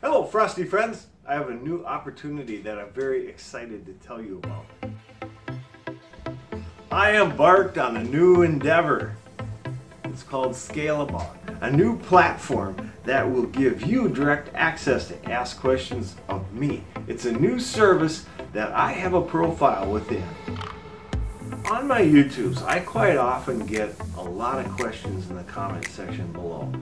Hello Frosty friends, I have a new opportunity that I'm very excited to tell you about. I embarked on a new endeavor. It's called ScaleAbout, a new platform that will give you direct access to ask questions of me. It's a new service that I have a profile within. On my YouTubes, I quite often get a lot of questions in the comment section below.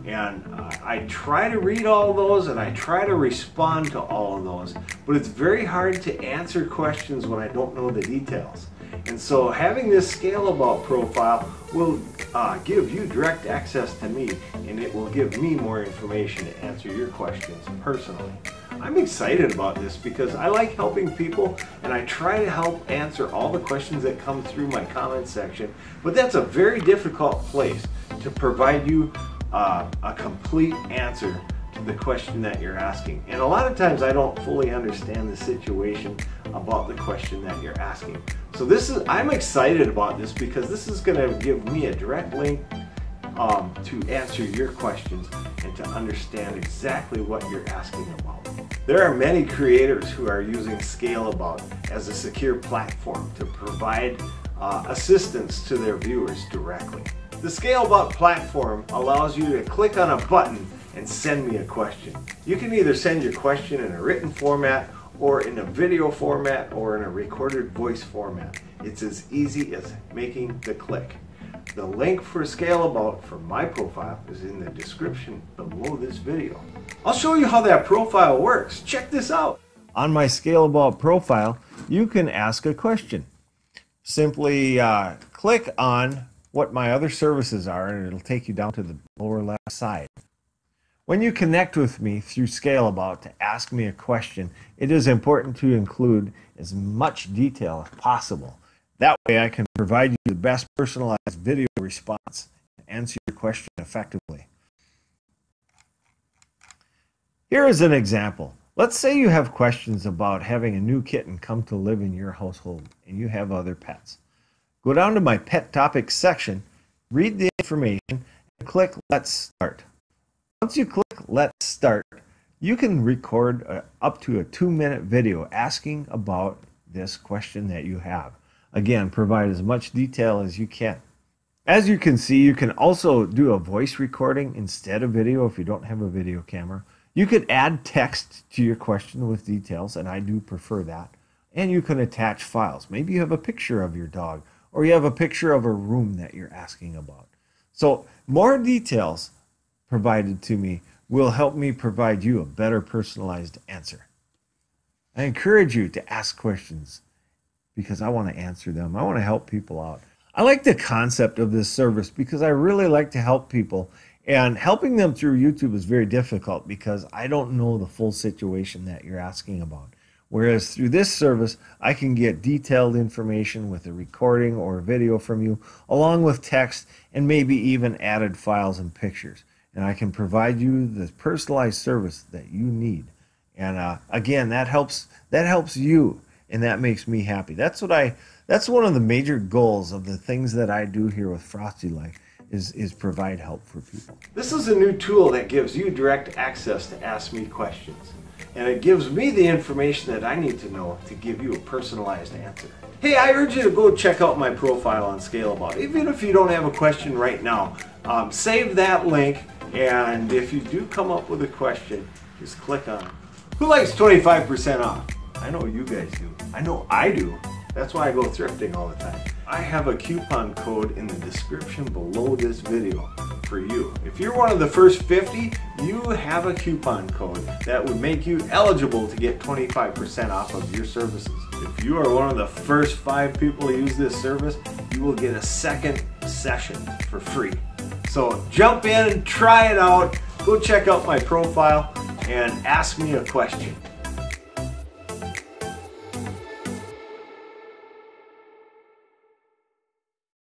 And I try to read all of those and I try to respond to all of those, but it's very hard to answer questions when I don't know the details. And so having this ScaleAbout profile will give you direct access to me, and it will give me more information to answer your questions personally. I'm excited about this because I like helping people and I try to help answer all the questions that come through my comment section, but that's a very difficult place to provide you a complete answer to the question that you're asking. And a lot of times I don't fully understand the situation about the question that you're asking. So I'm excited about this because this is going to give me a direct link to answer your questions and to understand exactly what you're asking about. There are many creators who are using ScaleAbout as a secure platform to provide assistance to their viewers directly. The ScaleAbout platform allows you to click on a button and send me a question. You can either send your question in a written format or in a video format or in a recorded voice format. It's as easy as making the click. The link for ScaleAbout for my profile is in the description below this video. I'll show you how that profile works. Check this out. On my ScaleAbout profile, you can ask a question. Simply click on what my other services are and it'll take you down to the lower left side. When you connect with me through ScaleAbout to ask me a question, it is important to include as much detail as possible. That way I can provide you the best personalized video response and answer your question effectively. Here is an example. Let's say you have questions about having a new kitten come to live in your household and you have other pets. Go down to my pet topics section, read the information, and click Let's Start. Once you click Let's Start, you can record up to a 2-minute video asking about this question that you have. Again, provide as much detail as you can. As you can see, you can also do a voice recording instead of video if you don't have a video camera. You could add text to your question with details, and I do prefer that. And you can attach files. Maybe you have a picture of your dog, or you have a picture of a room that you're asking about. So more details provided to me will help me provide you a better personalized answer. I encourage you to ask questions because I want to answer them. I want to help people out. I like the concept of this service because I really like to help people, and helping them through YouTube is very difficult because I don't know the full situation that you're asking about. Whereas through this service, I can get detailed information with a recording or a video from you, along with text and maybe even added files and pictures. And I can provide you the personalized service that you need. And again, that helps you, and that makes me happy. That's one of the major goals of the things that I do here with Frosty Life is provide help for people. This is a new tool that gives you direct access to ask me questions. And it gives me the information that I need to know to give you a personalized answer. Hey, I urge you to go check out my profile on ScaleAbout. Even if you don't have a question right now, save that link, and if you do come up with a question, just click on it. Who likes 25% off? I know you guys do. I know I do. That's why I go thrifting all the time. I have a coupon code in the description below this video for you. If you're one of the first 50, you have a coupon code that would make you eligible to get 25% off of your services. If you are one of the first 5 people to use this service, you will get a second session for free. So jump in and try it out. Go check out my profile and ask me a question.